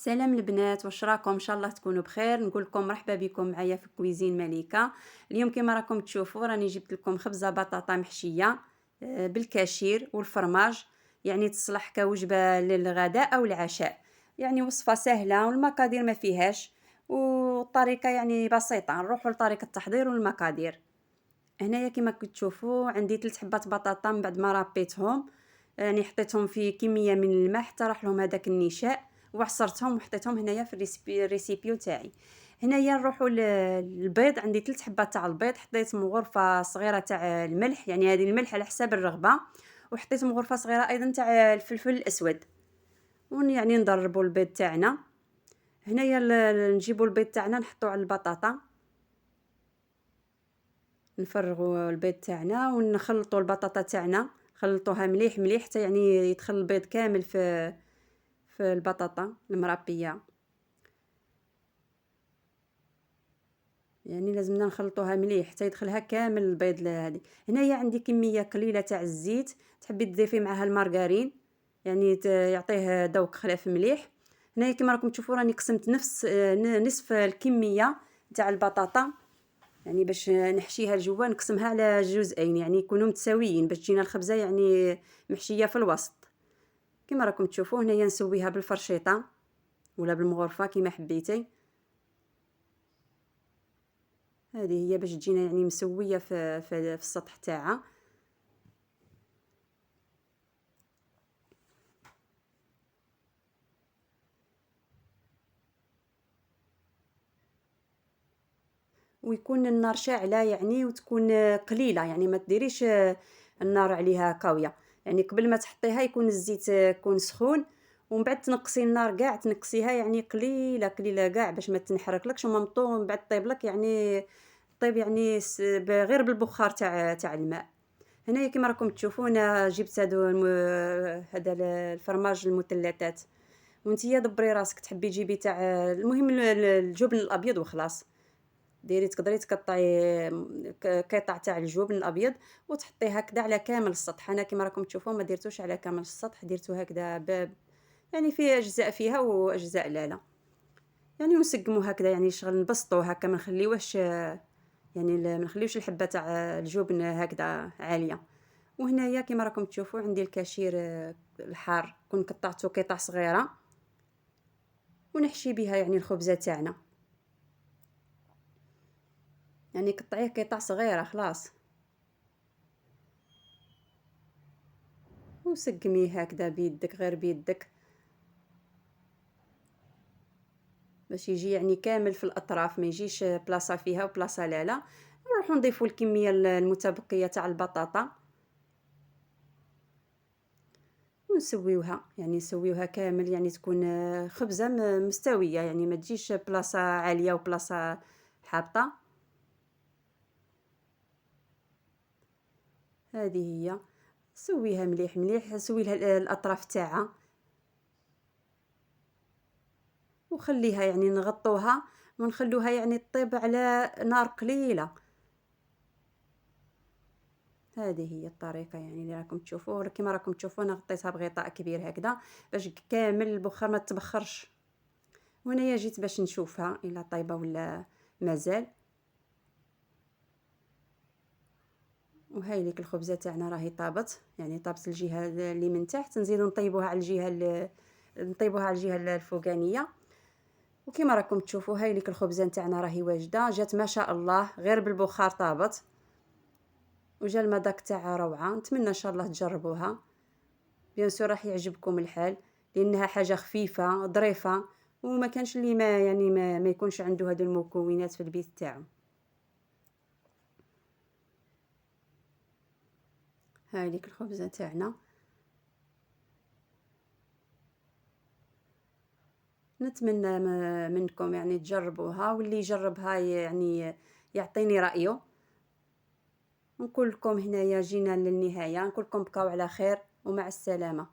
سلام البنات، واش راكم؟ ان شاء الله تكونوا بخير. نقول لكم مرحبا بكم معايا في كويزين مليكه. اليوم كما راكم تشوفوا راني جبت لكم خبزه بطاطا محشيه بالكاشير والفرماج، يعني تصلح كوجبه للغداء او العشاء. يعني وصفه سهله والمقادير ما فيهاش، والطريقه يعني بسيطه. نروحوا لطريقه التحضير والمقادير. هنايا كما تشوفوا عندي 3 حبات بطاطا من بعد ما ربيتهم، يعني حطيتهم في كميه من الماء حتى راح لهم هذاك النشاء، وعصرتهم وحطيتهم هنايا في الريسيبيو تاعي. هنايا نروحوا للبيض. عندي 3 حبات تاع البيض، حطيت مغرفه صغيره تاع الملح، يعني هذه الملح على حساب الرغبه، وحطيت مغرفه صغيره ايضا تاع الفلفل الاسود. يعني نضربوا البيض تاعنا. هنايا نجيبوا البيض تاعنا نحطوه على البطاطا، نفرغوا البيض تاعنا ونخلطوا البطاطا تاعنا، خلطوها مليح مليح حتى يعني يدخل البيض كامل في البطاطا المربيه. يعني لازمنا نخلطوها مليح حتى يدخلها كامل البيض هذه. هنايا عندي كميه قليله تاع الزيت، تحبي تضيفي معها المارغرين، يعني يعطيه ذوق خلاف مليح. هنايا كما راكم تشوفوا راني قسمت نصف الكميه تاع البطاطا، يعني باش نحشيها لجوا نقسمها على جزئين، يعني يكونوا متساويين باش تجينا الخبزه يعني محشيه في الوسط. كما راكم تشوفوا هنايا نسويها بالفرشيطه ولا بالمغرفه كما حبيتي. هذه هي باش تجينا يعني مسويه في السطح تاعها. ويكون النار شاعله يعني، وتكون قليله، يعني ما تديريش النار عليها قويه. يعني قبل ما تحطيها يكون الزيت يكون سخون، ومن بعد تنقصي النار كاع، تنقصيها يعني قليله قليله كاع باش ما تنحرقلكش وما من بعد طيب لك، يعني طيب يعني غير بالبخار تاع الماء. هنايا كما راكم تشوفوا انا جبت هذا الفرماج المثلثات. وانتيا دبري راسك تحبي تجيبي تاع المهم الجبن الابيض وخلاص. تقدري تقطعي قطع تاع الجبن الابيض وتحطيه هكذا على كامل السطح. انا كما راكم تشوفوا ما درتوش على كامل السطح، درتو هكذا باب، يعني في اجزاء فيها واجزاء لا. يعني نسقمو هكذا، يعني شغل نبسطو هكا، ما نخليوهش يعني ما نخليوش الحبه تاع الجبن هكذا عاليه. وهنايا كما راكم تشوفوا عندي الكاشير الحار، كون قطعته قطع صغيره ونحشي بها يعني الخبزه تاعنا. يعني قطعيه قطع صغيره خلاص، وسقميه هكذا بيدك، غير بيدك، باش يجي يعني كامل في الاطراف، ما يجيش بلاصه فيها وبلاصه لا. نروحو نضيفو الكميه المتبقيه تاع البطاطا ونسويوها، يعني نسويوها كامل، يعني تكون خبزه مستويه، يعني ما تجيش بلاصه عاليه وبلاصه حابطه. هذه هي، سويها مليح مليح، سوي لها الاطراف تاعها وخليها يعني نغطوها ونخلوها يعني تطيب على نار قليله. هذه هي الطريقه يعني اللي راكم تشوفوا. كما راكم تشوفوا انا غطيتها بغطاء كبير هكذا باش كامل البخار ما تبخرش. وهنايا جيت باش نشوفها الا طايبه ولا مازال. وهاي ليك الخبزه تاعنا راهي طابت، يعني طابت الجهه اللي من تحت، نزيدو نطيبوها على نطيبوها على الجهه الفوقانيه. وكما راكم تشوفوا هاي ليك الخبزه نتاعنا راهي واجده، جات ما شاء الله غير بالبخار طابت، وجا المذاق تاعها روعه. نتمنى ان شاء الله تجربوها، بيان سور راح يعجبكم الحال، لانها حاجه خفيفه ظريفه، وما كانش اللي ما يعني ما يكونش عنده هذو المكونات في البيت تاعو. هاي ليك الخبزه تاعنا. نتمنى منكم يعني تجربوها، واللي يجربها يعني يعطيني رأيه. نقول لكم هنايا جينا للنهاية، نقول لكم بقاو على خير ومع السلامة.